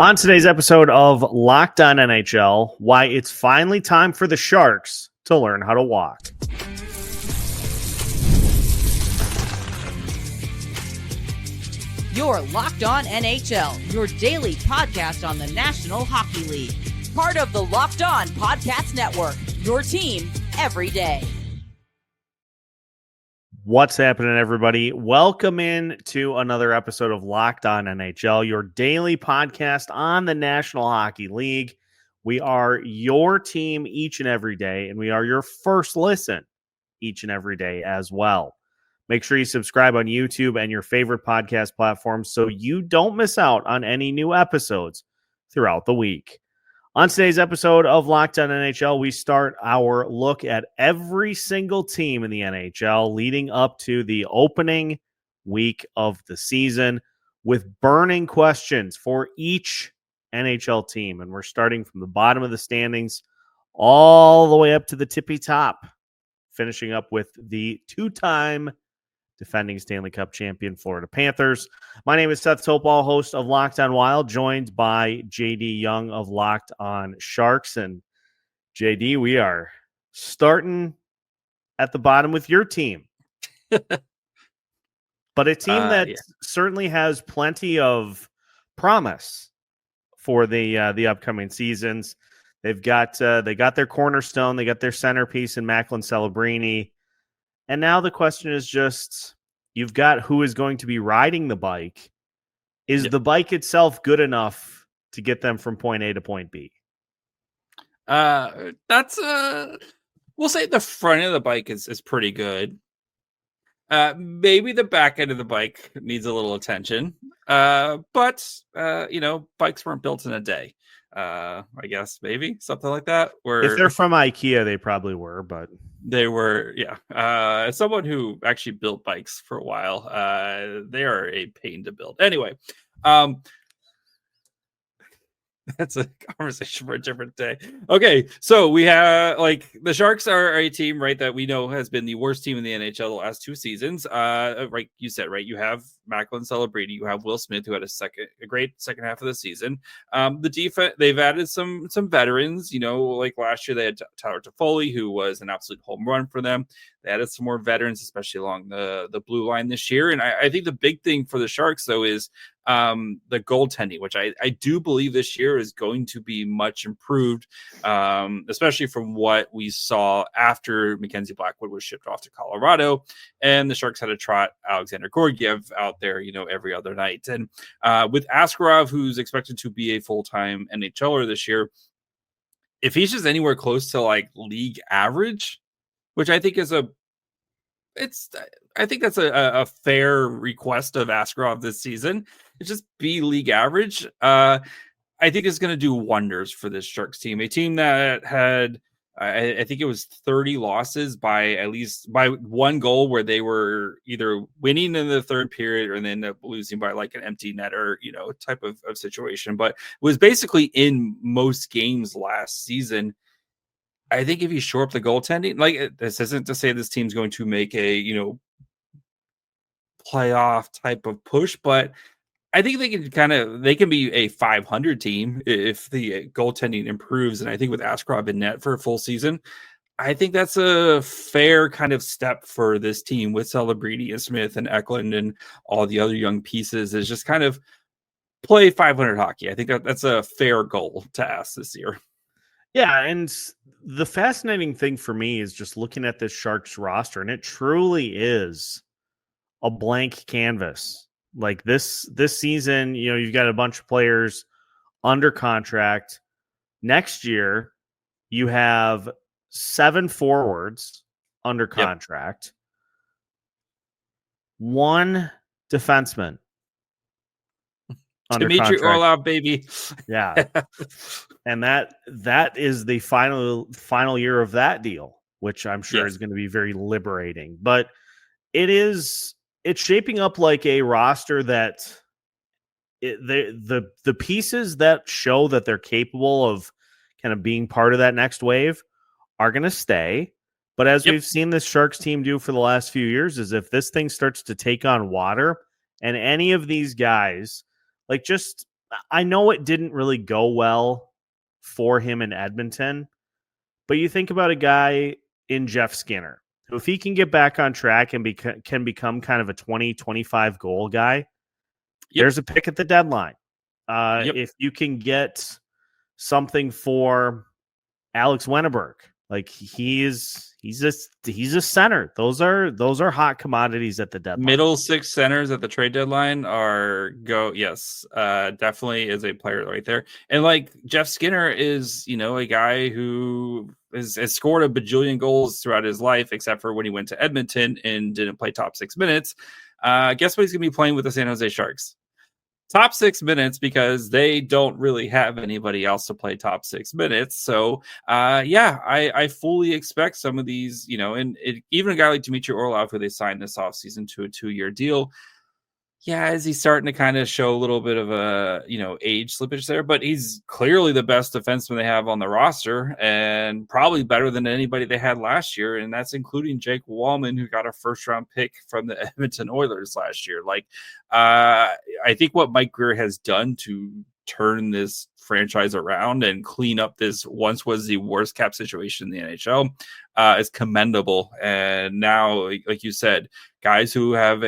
On today's episode of Locked On NHL, why it's finally time for the Sharks to learn how to walk. You're Locked On NHL, your daily podcast on the National Hockey League. Part of the Locked On Podcast Network, your team every day. What's happening, everybody? Welcome in to another episode of Locked On NHL, your daily podcast on the National Hockey League. We are your team each and every day, and we are your first listen each and every day as well. Make sure you subscribe on YouTube and your favorite podcast platforms so you don't miss out on any new episodes throughout the week. On today's episode of Locked On NHL, we start our look at every single team in the NHL leading up to the opening week of the season with burning questions for each NHL team. And we're starting from the bottom of the standings all the way up to the tippy top, finishing up with the two-time defending Stanley Cup champion Florida Panthers. My name is Seth Toupal, host of Locked On Wild, joined by JD Young of Locked On Sharks. And JD, we are starting at the bottom with your team. But a team that certainly has plenty of promise for the upcoming seasons. They got their cornerstone, they got their centerpiece in Macklin Celebrini. And now the question is just, you've got who is going to be riding the bike. Is the bike itself good enough to get them from point A to point B? We'll say the front of the bike is pretty good. Maybe the back end of the bike needs a little attention. But bikes weren't built in a day. I guess maybe something like that. If they're from IKEA, they probably were, but they were, as someone who actually built bikes for a while, they are a pain to build. Anyway, that's a conversation for a different day. Okay, so we have the Sharks are a team, right, that we know has been the worst team in the NHL the last two seasons. Right, you said, right, you have Macklin Celebrini, you have Will Smith, who had a great second half of the season. The defense, they've added some veterans. Like last year they had Tyler Toffoli, who was an absolute home run for them. They added some more veterans, especially along the blue line this year. And I think the big thing for the Sharks, though, is the goaltending, which I do believe this year is going to be much improved, especially from what we saw after Mackenzie Blackwood was shipped off to Colorado, and the Sharks had to trot Alexander Georgiev out there, every other night. And with Askarov, who's expected to be a full-time NHLer this year, if he's just anywhere close to league average, which I think is I think that's a fair request of Askarov this season. It's just be league average. I think it's going to do wonders for this Sharks team. A team that had, I think it was 30 losses by one goal, where they were either winning in the third period or then losing by an empty netter, type of situation. But was basically in most games last season. I think if you shore up the goaltending, this isn't to say this team's going to make a, playoff type of push, but I think they can be a 500 team if the goaltending improves. And I think with Askarov in net for a full season, I think that's a fair kind of step for this team with Celebrini and Smith and Eklund and all the other young pieces, is just kind of play 500 hockey. I think that's a fair goal to ask this year. Yeah, and the fascinating thing for me is just looking at this Sharks roster, and it truly is a blank canvas. This season, you've got a bunch of players under contract. Next year, you have 7 forwards under contract, 1 defenseman under Dimitri contract. Orlov, baby. Yeah. And that is the final year of that deal, which I'm sure is going to be very liberating. But it's shaping up like a roster that the pieces that show that they're capable of kind of being part of that next wave are going to stay. But as we've seen this Sharks team do for the last few years, is if this thing starts to take on water and any of these guys, I know it didn't really go well for him in Edmonton, but you think about a guy in Jeff Skinner, who if he can get back on track and can become kind of a 20, 25 goal guy, there's a pick at the deadline. If you can get something for Alex Wennerberg, like he's a center. Those are hot commodities at the deadline. Middle six centers at the trade deadline are definitely is a player right there. And like Jeff Skinner is, a guy who has scored a bajillion goals throughout his life, except for when he went to Edmonton and didn't play top 6 minutes. Guess what he's going to be playing with the San Jose Sharks? Top 6 minutes, because they don't really have anybody else to play top 6 minutes. So, I fully expect some of these, even a guy like Dmitry Orlov, who they signed this offseason to a 2-year deal. Yeah, is he starting to kind of show a little bit of a, age slippage there? But he's clearly the best defenseman they have on the roster, and probably better than anybody they had last year. And that's including Jake Wallman, who got a first-round pick from the Edmonton Oilers last year. I think what Mike Grier has done to turn this franchise around and clean up this once was the worst cap situation in the NHL is commendable. And now, like you said, guys who have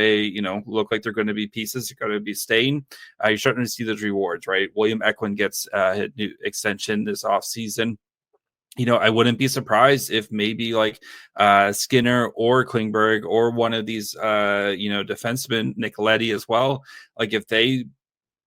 look like they're going to be pieces, are going to be staying. You're starting to see those rewards, right? William Eklund gets a new extension this offseason. I wouldn't be surprised if maybe Skinner or Klingberg or one of these, defensemen, Nicoletti as well, if they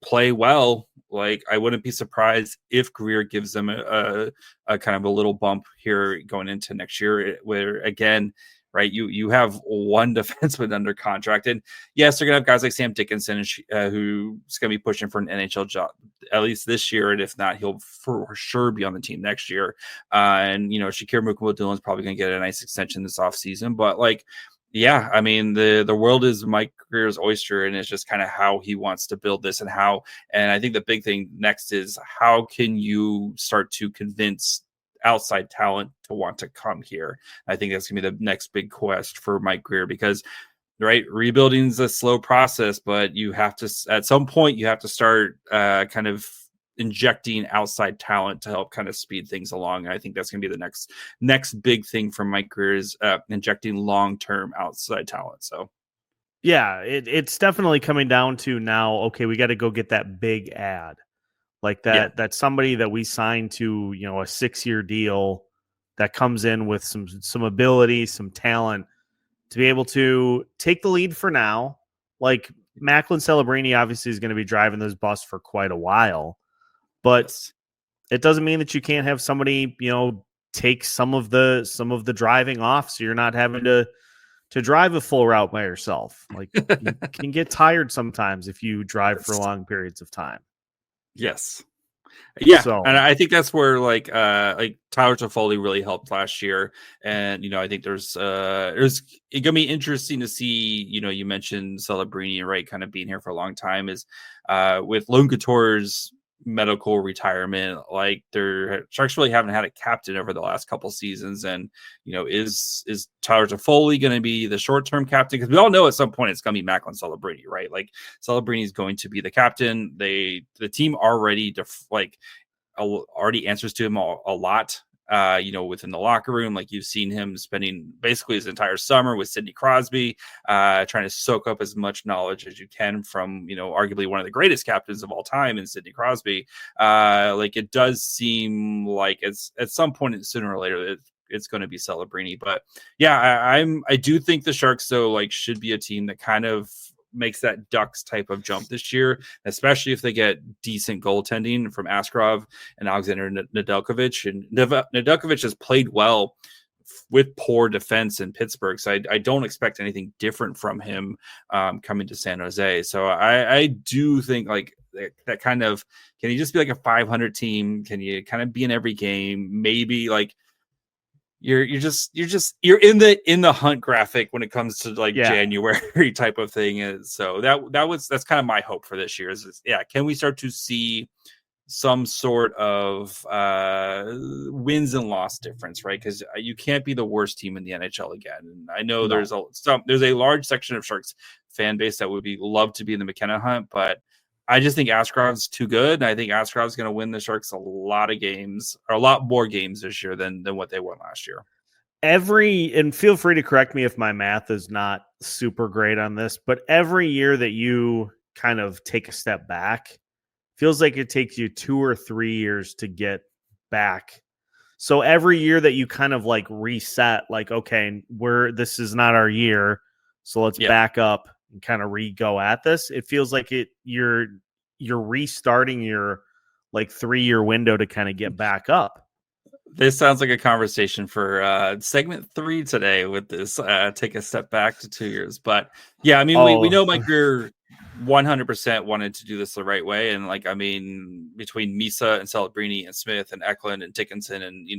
play well, I wouldn't be surprised if Grier gives them a kind of a little bump here going into next year, where again, right, you have one defenseman under contract, and yes, they're gonna have guys like Sam Dickinson who's gonna be pushing for an NHL job at least this year, and if not, he'll for sure be on the team next year. And Shakir Mukhamadullin is probably gonna get a nice extension this offseason, but yeah, I mean, the world is Mike Grier's oyster, and it's just kind of how he wants to build this and I think the big thing next is how can you start to convince outside talent to want to come here. I think that's gonna be the next big quest for Mike Grier, because rebuilding is a slow process, but you have to, at some point, you have to start kind of injecting outside talent to help kind of speed things along. And I think that's going to be the next big thing from Mike Grier is injecting long-term outside talent. So yeah, it's definitely coming down to now, okay, we got to go get that big ad. That's somebody that we signed to, a 6-year deal that comes in with some ability, some talent to be able to take the lead for now. Macklin Celebrini obviously is going to be driving this bus for quite a while, but it doesn't mean that you can't have somebody, take some of the driving off, so you're not having to drive a full route by yourself. You can get tired sometimes if you drive for long periods of time. Yes. Yeah, so, and I think that's where Tyler Toffoli really helped last year, and I think there's gonna be interesting to see. You mentioned Celebrini, right? Kind of being here for a long time is with Lone Couture's medical retirement. Their Sharks really haven't had a captain over the last couple seasons, and is Tyler Toffoli going to be the short-term captain? Because we all know at some point it's going to be Macklin Celebrini, right? Celebrini is going to be the captain. The team already already answers to him a lot. Within the locker room, you've seen him spending basically his entire summer with Sidney Crosby, trying to soak up as much knowledge as you can from, arguably one of the greatest captains of all time in Sidney Crosby. It does seem like it's at some point sooner or later it's going to be Celebrini. But yeah, I do think the Sharks though should be a team that kind of makes that Ducks type of jump this year, especially if they get decent goaltending from Askarov and Alexander Nedeljkovic. And Nedeljkovic has played well with poor defense in Pittsburgh, so I don't expect anything different from him coming to San Jose. So I do think that kind of, can you just be a 500 team? Can you kind of be in every game? Maybe you're in the hunt graphic when it comes to January type of thing. And so that's kind of my hope for this year is can we start to see some sort of wins and loss difference, right? Because you can't be the worst team in the NHL again. And I know there's a large section of Sharks fan base that would love to be in the McKenna hunt, but I just think Askarov's too good. And I think Askarov's going to win the Sharks a lot of games, or a lot more games this year than what they won last year. And feel free to correct me if my math is not super great on this, but every year that you kind of take a step back, feels like it takes you 2 or 3 years to get back. So every year that you kind of like reset, like, okay, this is not our year, so let's back up and kind of go at this. It feels like you're restarting your like 3-year window to kind of get back up. This sounds like a conversation for segment 3 today with this take a step back to 2 years. But yeah, I mean, we know Mike Greer 100% wanted to do this the right way. And like, I mean, between Misa and Celebrini and Smith and Eklund and Dickinson and,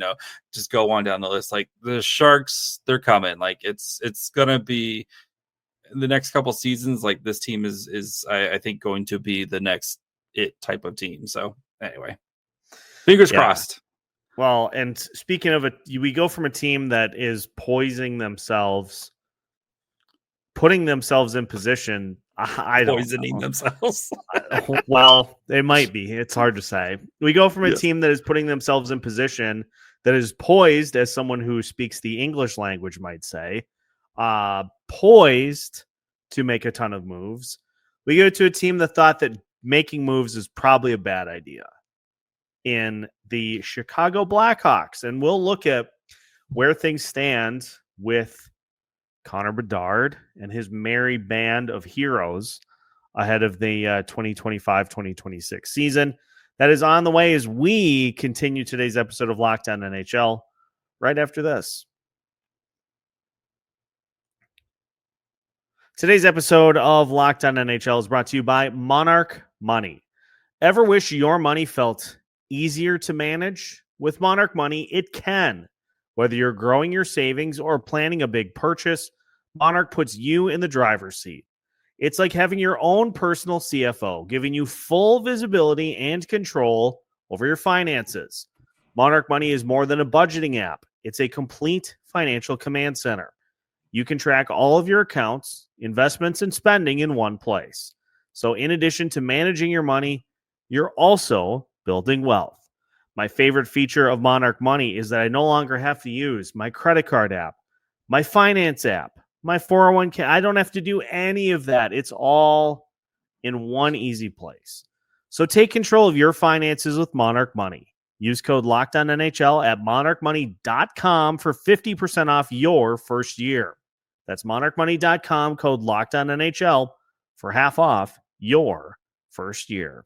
just go on down the list, like the Sharks, they're coming. Like it's going to be the next couple seasons. Like this team is I think going to be the next type of team. So anyway, fingers crossed. Well, and speaking of it, we go from a team that is poisoning themselves, putting themselves in position. Poisoning themselves. Well, it might be. It's hard to say. We go from a team that is putting themselves in position, that is poised, as someone who speaks the English language might say, poised to make a ton of moves. We go to a team that thought that making moves is probably a bad idea in the Chicago Blackhawks. And we'll look at where things stand with Connor Bedard and his merry band of heroes ahead of the 2025-2026 season. That is on the way as we continue today's episode of Locked On NHL right after this. Today's episode of Locked On NHL is brought to you by Monarch Money. Ever wish your money felt easier to manage? With Monarch Money, it can. Whether you're growing your savings or planning a big purchase, Monarch puts you in the driver's seat. It's like having your own personal CFO, giving you full visibility and control over your finances. Monarch Money is more than a budgeting app. It's a complete financial command center. You can track all of your accounts, investments, and spending in one place. So in addition to managing your money, you're also building wealth. My favorite feature of Monarch Money is that I no longer have to use my credit card app, my finance app, my 401k. I don't have to do any of that. It's all in one easy place. So take control of your finances with Monarch Money. Use code LOCKEDONNHL at monarchmoney.com for 50% off your first year. That's monarchmoney.com, code LOCKEDONNHL for half off your first year.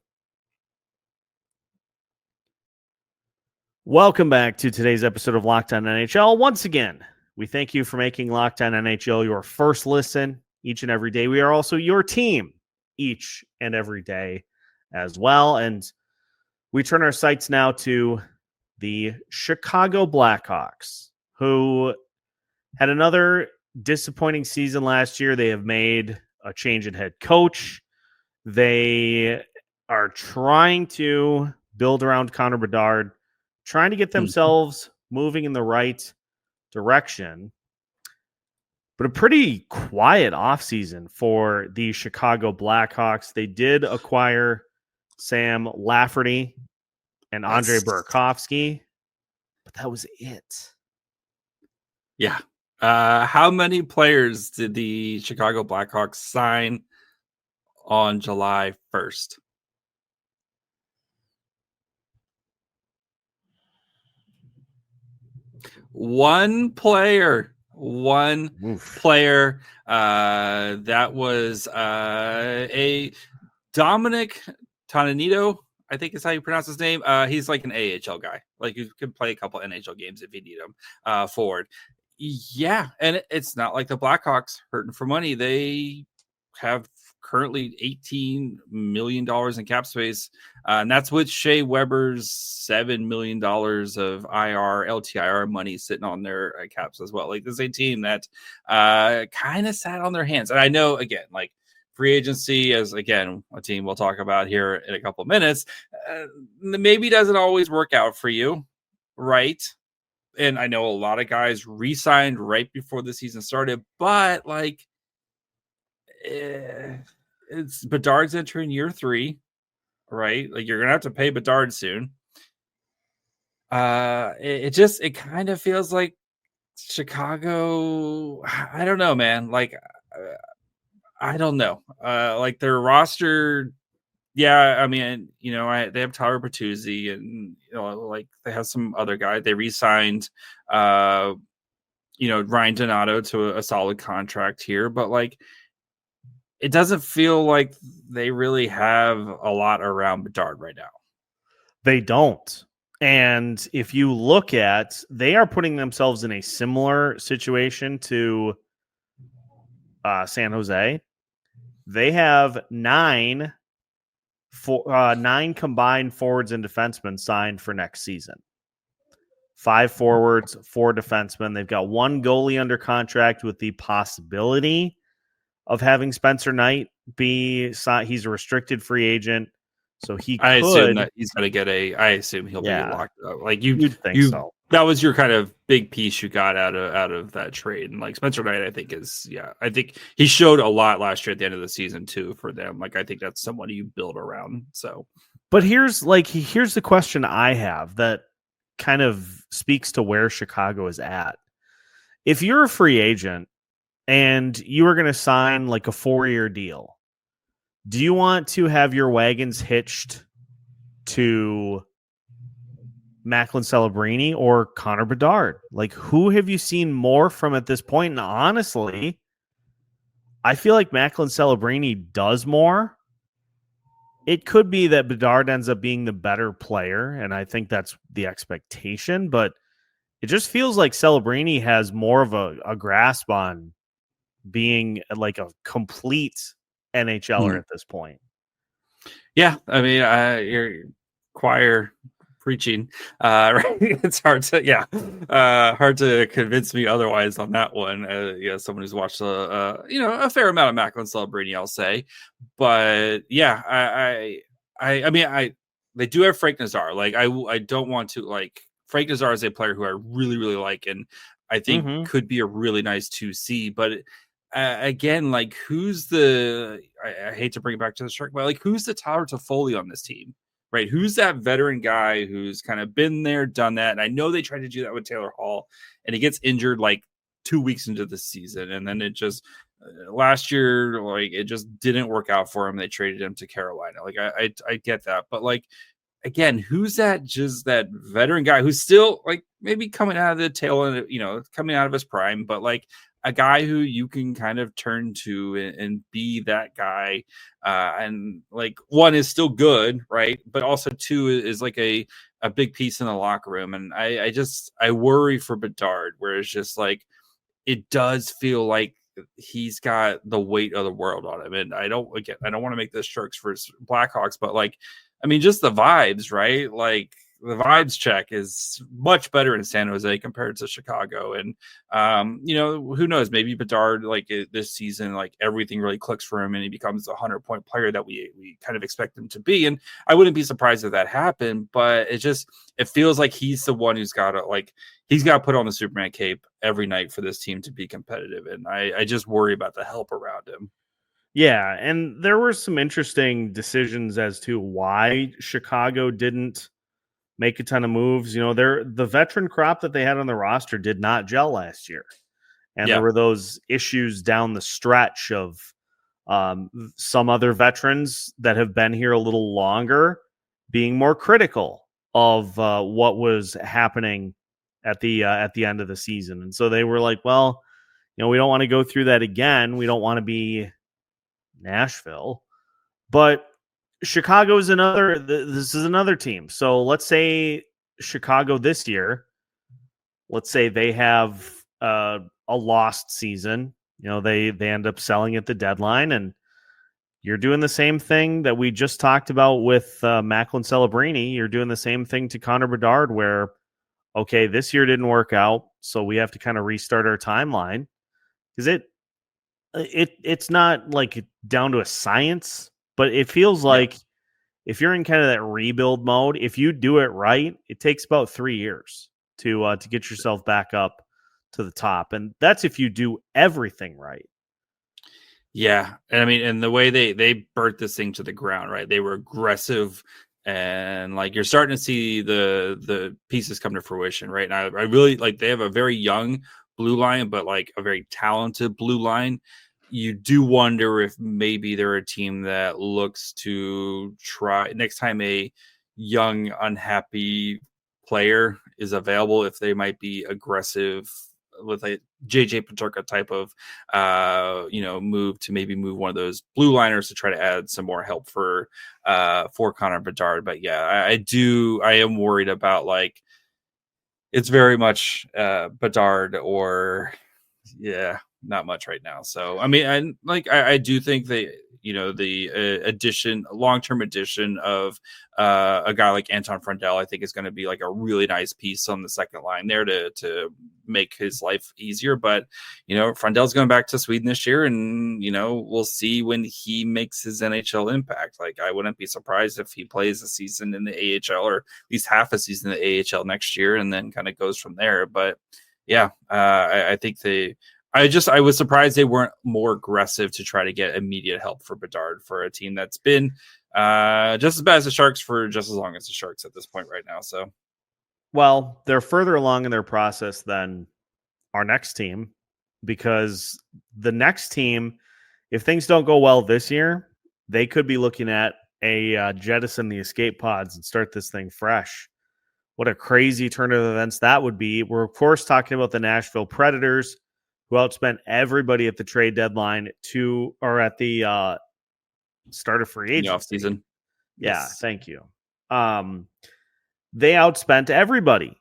Welcome back to today's episode of Locked On NHL. Once again, we thank you for making Locked On NHL your first listen each and every day. We are also your team each and every day as well. And we turn our sights now to the Chicago Blackhawks, who had another disappointing season last year. They have made a change in head coach. They are trying to build around Connor Bedard, trying to get themselves moving in the right direction. But a pretty quiet offseason for the Chicago Blackhawks. They did acquire Sam Lafferty and Andre Burakovsky, but that was it. Yeah. How many players did the Chicago Blackhawks sign on July 1st? One player. That was a Dominic Tonanito, I think is how you pronounce his name. He's like an AHL guy. Like you can play a couple NHL games if you need him forward. Yeah, and it's not like the Blackhawks hurting for money. They have currently $18 million in cap space, and that's with Shea Weber's $7 million of LTIR money sitting on their caps as well. Like this is a team that kind of sat on their hands. And I know, again, like free agency is, again, a team we'll talk about here in a couple of minutes, maybe doesn't always work out for you, right? And I know a lot of guys re-signed right before the season started, but like it's Bedard's entering year 3. right? Like you're gonna have to pay Bedard soon. It kind of feels like Chicago. I don't know, man. Like I don't know. Like their roster. Yeah, I mean, they have Tyler Bertuzzi, and like they have some other guy. They re-signed, Ryan Donato to a solid contract here, but like it doesn't feel like they really have a lot around Bedard right now. They don't. And if you look at, they are putting themselves in a similar situation to San Jose. They have nine combined forwards and defensemen signed for next season. 5 forwards, 4 defensemen. They've got 1 goalie under contract with the possibility of having Spencer Knight be signed. He's a restricted free agent, so he could. I assume that he's going to get I assume he'll be locked up. Like you'd think so. That was your kind of big piece you got out of that trade. And like Spencer Knight, I think I think he showed a lot last year at the end of the season too for them. Like I think that's someone you build around. So, but here's the question I have that kind of speaks to where Chicago is at. If you're a free agent and you are going to sign like a 4-year deal, do you want to have your wagons hitched to Macklin Celebrini or Connor Bedard? Like, who have you seen more from at this point? And honestly, I feel like Macklin Celebrini does more. It could be that Bedard ends up being the better player, and I think that's the expectation, but it just feels like Celebrini has more of a grasp on being like a complete NHLer at this point. Yeah, I mean, your choir preaching, right? It's hard to convince me otherwise on that one. Someone who's watched a fair amount of Macklin Celebrini, I'll say, but yeah, I mean, they do have Frank Nazar. Like, I don't want to like Frank Nazar is a player who I really really like, and I think could be a really nice 2C, but. Again, like who's I hate to bring it back to the Shark, but like who's the Tyler Toffoli on this team, right? Who's that veteran guy who's kind of been there, done that? And I know they tried to do that with Taylor Hall, and he gets injured like 2 weeks into the season, and then it just last year, like it just didn't work out for him. They traded him to Carolina. Like I get that, but like again, who's that veteran guy who's still like maybe coming out of the tail end, coming out of his prime, but like a guy who you can kind of turn to and be that guy. And like one is still good, right? But also 2 is like a big piece in the locker room. And I worry for Bedard, where it's just like, it does feel like he's got the weight of the world on him. And I don't want to make this Sharks versus Blackhawks, but like, I mean, just the vibes, right? Like, the vibes check is much better in San Jose compared to Chicago. And, who knows, maybe Bedard, like this season, like everything really clicks for him and he becomes a 100-point player that we kind of expect him to be. And I wouldn't be surprised if that happened, but it feels like he's the one who's got to put on the Superman cape every night for this team to be competitive. And I just worry about the help around him. Yeah. And there were some interesting decisions as to why Chicago didn't make a ton of moves. The veteran crop that they had on the roster did not gel last year. And there were those issues down the stretch of some other veterans that have been here a little longer being more critical of what was happening at the end of the season. And so they were like, well, we don't want to go through that again. We don't want to be Nashville. But Chicago is this is another team. So let's say Chicago this year, let's say they have a lost season. They end up selling at the deadline, and you're doing the same thing that we just talked about with Macklin Celebrini. You're doing the same thing to Connor Bedard, where, okay, this year didn't work out, so we have to kind of restart our timeline, because it's not like down to a science. But it feels like if you're in kind of that rebuild mode, if you do it right, it takes about 3 years to get yourself back up to the top. And that's if you do everything right. Yeah, and I mean, and the way they burnt this thing to the ground, right? They were aggressive, and like you're starting to see the pieces come to fruition, right? And I really like they have a very young blue line, but like a very talented blue line. You do wonder if maybe they're a team that looks to try next time a young, unhappy player is available, if they might be aggressive with a JJ Peterka type of move to maybe move one of those blue liners to try to add some more help for Connor Bedard. But yeah, I am worried about like it's very much Bedard or not much right now. So I mean, I do think that the long-term addition of a guy like Anton Frundell, I think is going to be like a really nice piece on the second line there to make his life easier. But Frundell's going back to Sweden this year, and we'll see when he makes his NHL impact. Like I wouldn't be surprised if he plays a season in the AHL or at least half a season in the AHL next year, and then kind of goes from there. But yeah, I think I was surprised they weren't more aggressive to try to get immediate help for Bedard, for a team that's been just as bad as the Sharks for just as long as the Sharks at this point right now. So, well, they're further along in their process than our next team, because the next team, if things don't go well this year, they could be looking at a jettison the escape pods and start this thing fresh. What a crazy turn of events that would be. We're, of course, talking about the Nashville Predators, who outspent everybody at the trade deadline at the start of free agency. Off-season. Yeah, yes. Thank you. They outspent everybody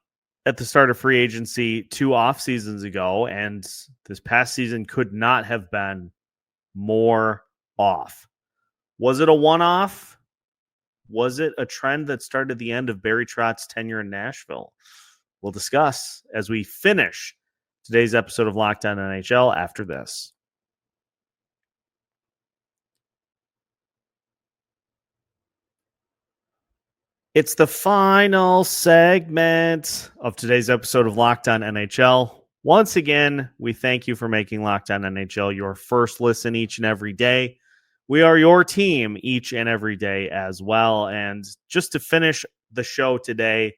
at the start of free agency 2 off seasons ago, and this past season could not have been more off. Was it a one-off? Was it a trend that started the end of Barry Trotz's tenure in Nashville? We'll discuss as we finish today's episode of Locked On NHL after this. It's the final segment of today's episode of Locked On NHL. Once again, we thank you for making Locked On NHL your first listen each and every day. We are your team each and every day as well. And just to finish the show today,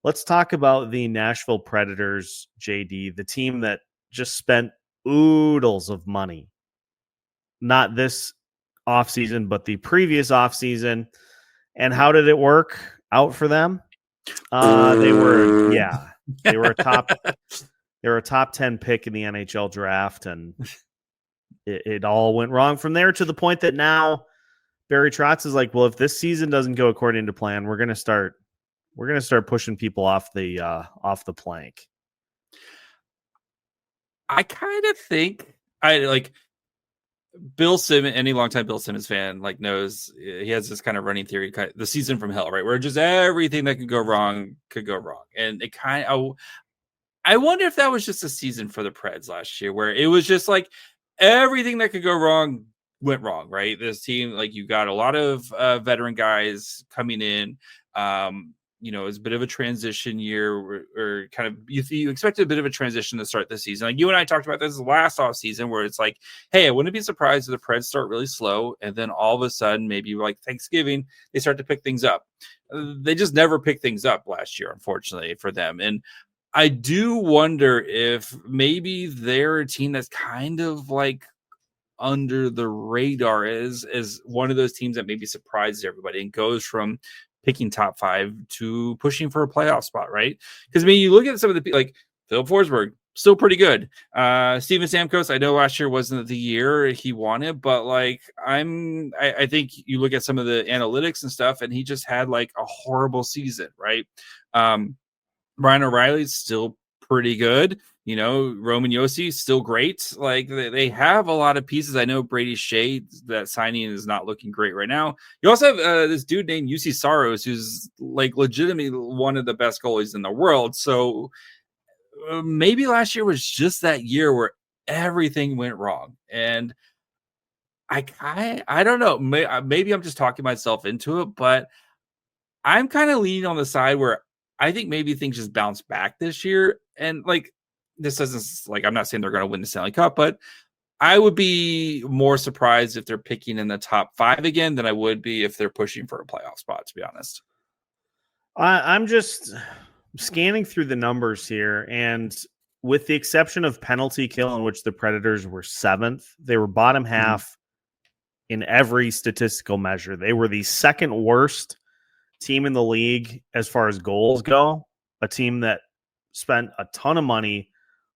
let's talk about the Nashville Predators, JD, the team that just spent oodles of money. Not this offseason, but the previous offseason. And how did it work out for them? They were a top 10 pick in the NHL draft, and it all went wrong from there, to the point that now Barry Trotz is like, well, if this season doesn't go according to plan, we're going to start pushing people off the plank. I kind of think Bill Simmons, any longtime Bill Simmons fan, knows he has this kind of running theory, the season from hell, right? Where just everything that could go wrong. And it I wonder if that was just a season for the Preds last year, where it was just like everything that could go wrong went wrong, right? This team, you got a lot of veteran guys coming in. It's a bit of a transition year, or kind of you expected a bit of a transition to start this season. Like you and I talked about this last off season, where it's like, hey, I wouldn't be surprised if the Preds start really slow, and then all of a sudden, maybe like Thanksgiving, they start to pick things up. They just never picked things up last year, unfortunately for them. And I do wonder if maybe they're a team that's kind of like under the radar as one of those teams that maybe surprises everybody and goes from picking top 5 to pushing for a playoff spot, right? Because you look at some of the Phil Forsberg, still pretty good. Steven Stamkos, I know last year wasn't the year he wanted, but I think you look at some of the analytics and stuff, and he just had a horrible season, right? Ryan O'Reilly's still pretty good. Roman Josi still great. They have a lot of pieces. I know Brady Shea, that signing is not looking great right now. You also have this dude named Juuse Saros, who's legitimately one of the best goalies in the world. So maybe last year was just that year where everything went wrong. And I don't know. Maybe I'm just talking myself into it, but I'm kind of leaning on the side where I think maybe things just bounce back this year. And this doesn't I'm not saying they're going to win the Stanley Cup, but I would be more surprised if they're picking in the top 5 again than I would be if they're pushing for a playoff spot, to be honest. I'm just scanning through the numbers here, and with the exception of penalty kill, in which the Predators were 7th, they were bottom half in every statistical measure. They were the second worst team in the league as far as goals go, a team that spent a ton of money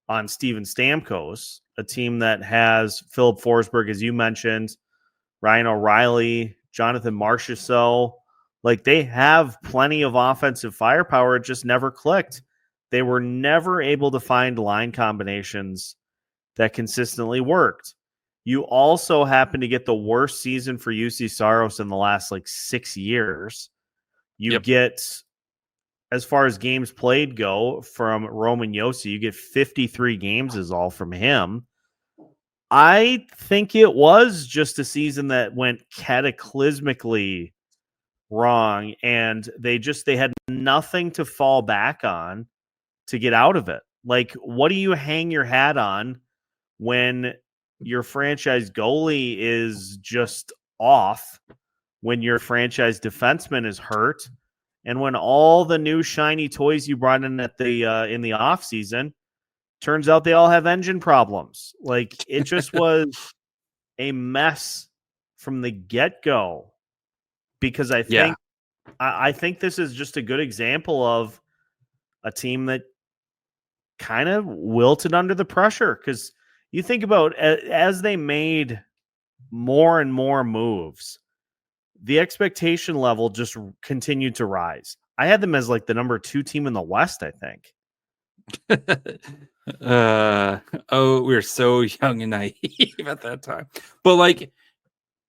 on Steven Stamkos, a team that has Philip Forsberg, as you mentioned, Ryan O'Reilly, Jonathan Marchessault. Like, they have plenty of offensive firepower. It just never clicked. They were never able to find line combinations that consistently worked. You also happen to get the worst season for Juuse Saros in the last 6 years. You get, as far as games played go, from Roman Josi, you get 53 games is all from him. I think it was just a season that went cataclysmically wrong, and they had nothing to fall back on to get out of it. Like, what do you hang your hat on when your franchise goalie is just off, when your franchise defenseman is hurt, and when all the new shiny toys you brought in at the in the offseason turns out they all have engine problems? Like, it just was a mess from the get-go. Because I think this is just a good example of a team that kind of wilted under the pressure. Because you think about, as they made more and more moves, the expectation level just continued to rise. I had them as the number 2 team in the West, I think. We were so young and naive at that time. But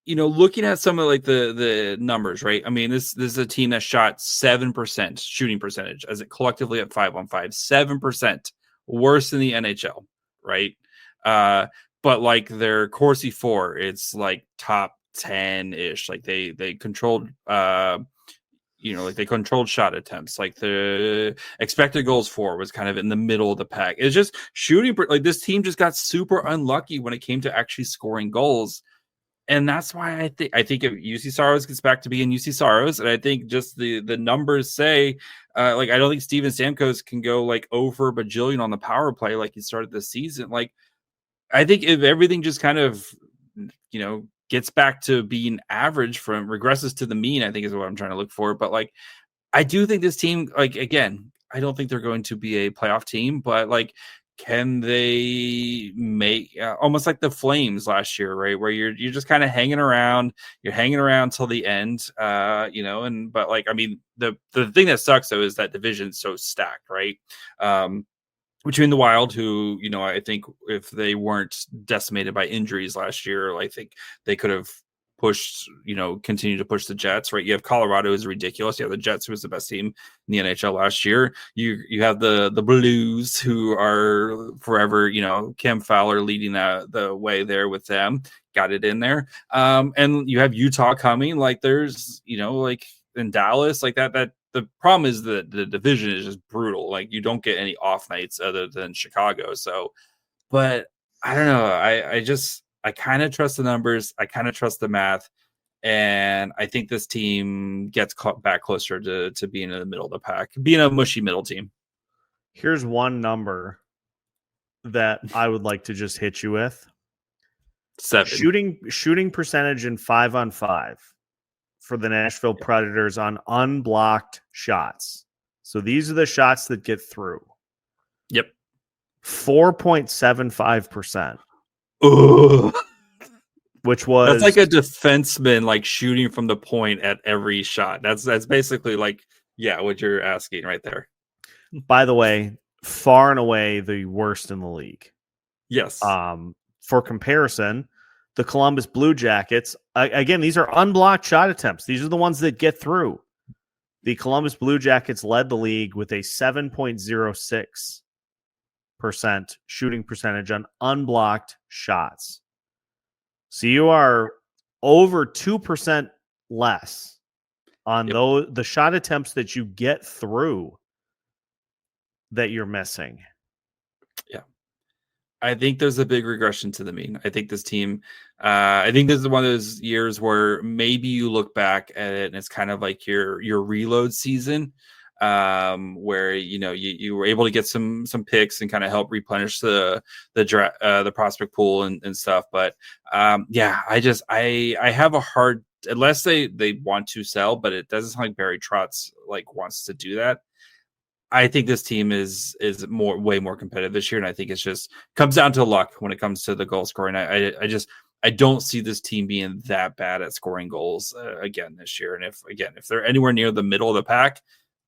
looking at some of the numbers, right? I mean, this is a team that shot 7% shooting percentage as it collectively at 5-on-5, 7% worse than the NHL, right? But their Corsi 4, it's top 10-ish. They controlled they controlled shot attempts. The expected goals for was kind of in the middle of the pack. It's just shooting. This team just got super unlucky when it came to actually scoring goals. And that's why I think if Juuse Saros gets back to being Juuse Saros, and I think just the numbers say, I don't think Steven Stamkos can go over a bajillion on the power play like he started this season. I think if everything just kind of, gets back to being average, from regresses to the mean, I think is what I'm trying to look for. But I do think this team, again, I don't think they're going to be a playoff team, but can they make almost like the Flames last year, right? Where you're just kind of hanging around, till the end, but I mean, the thing that sucks though is that division's so stacked, right? Between the Wild, who, I think if they weren't decimated by injuries last year, I think they could have pushed, continue to push the Jets, right? You have Colorado, is ridiculous. You have the Jets, who was the best team in the NHL last year. You have the Blues, who are forever, Cam Fowler leading the way there with them, got it in there. And you have Utah coming, there's, in Dallas, that. The problem is that the division is just brutal. You don't get any off nights other than Chicago. So, but I don't know. I kind of trust the numbers. I kind of trust the math. And I think this team gets back closer to being in the middle of the pack, being a mushy middle team. Here's one number that I would like to just hit you with. 7. Shooting percentage in 5-on-5 for the Nashville Predators on unblocked shots. So these are the shots that get through. Yep. 4.75%. Which was... That's like a defenseman shooting from the point at every shot. That's basically what you're asking right there. By the way, far and away the worst in the league. Yes. For comparison, the Columbus Blue Jackets, again, these are unblocked shot attempts. These are the ones that get through. The Columbus Blue Jackets led the league with a 7.06% shooting percentage on unblocked shots. So you are over 2% less on the shot attempts that you get through that you're missing. Yeah. I think there's a big regression to the mean. I think this team, I think this is one of those years where maybe you look back at it and it's kind of like your reload season, where you were able to get some picks and kind of help replenish the prospect pool and stuff. But I have a hard, unless they want to sell, but it doesn't sound like Barry Trotz wants to do that. I think this team is way more competitive this year, and I think it's just comes down to luck when it comes to the goal scoring. I don't see this team being that bad at scoring goals again this year. And if they're anywhere near the middle of the pack,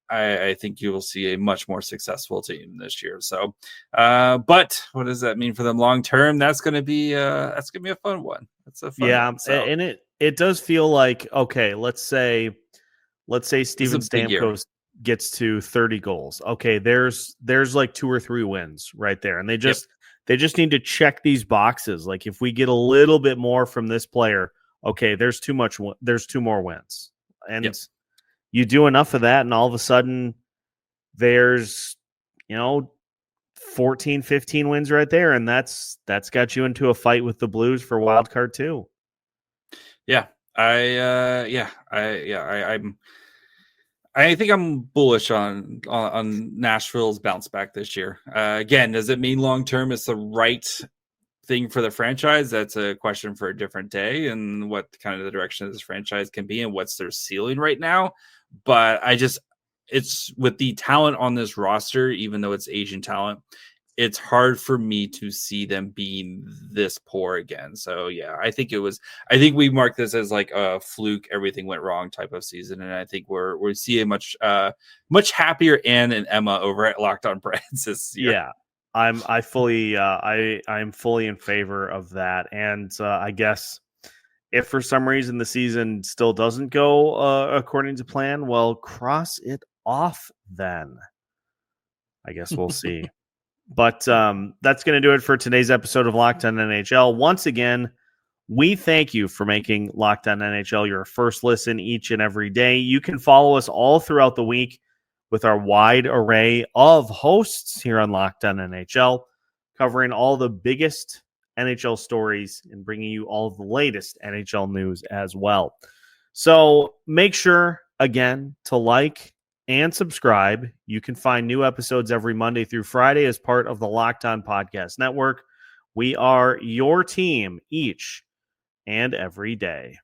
I think you will see a much more successful team this year. So, but what does that mean for them long term? That's going to be a fun one. That's a fun one. So. And it does feel like, okay, let's say Steven Stamkos gets to 30 goals. Okay, there's like 2 or 3 wins right there, and they just need to check these boxes. Like if we get a little bit more from this player, okay, there's 2 more wins, and you do enough of that, and all of a sudden there's 14, 15 wins right there, and that's got you into a fight with the Blues for wild card 2. I think I'm bullish on Nashville's bounce back this year. Again, does it mean long term it's the right thing for the franchise? That's a question for a different day, and what kind of the direction of this franchise can be and what's their ceiling right now. But it's with the talent on this roster, even though it's Asian talent, it's hard for me to see them being this poor again. So I think we marked this as like a fluke, everything went wrong type of season. And I think we're seeing much happier Ann and Emma over at Locked On Preds this year. Yeah. I'm fully in favor of that. And I guess if for some reason the season still doesn't go according to plan, well, cross it off then. I guess we'll see. But that's going to do it for today's episode of Locked On NHL. Once again, we thank you for making Locked On NHL your first listen each and every day. You can follow us all throughout the week with our wide array of hosts here on Locked On NHL, covering all the biggest NHL stories and bringing you all the latest NHL news as well. So make sure, again, to like and subscribe. You can find new episodes every Monday through Friday as part of the Locked On Podcast Network. We are your team each and every day.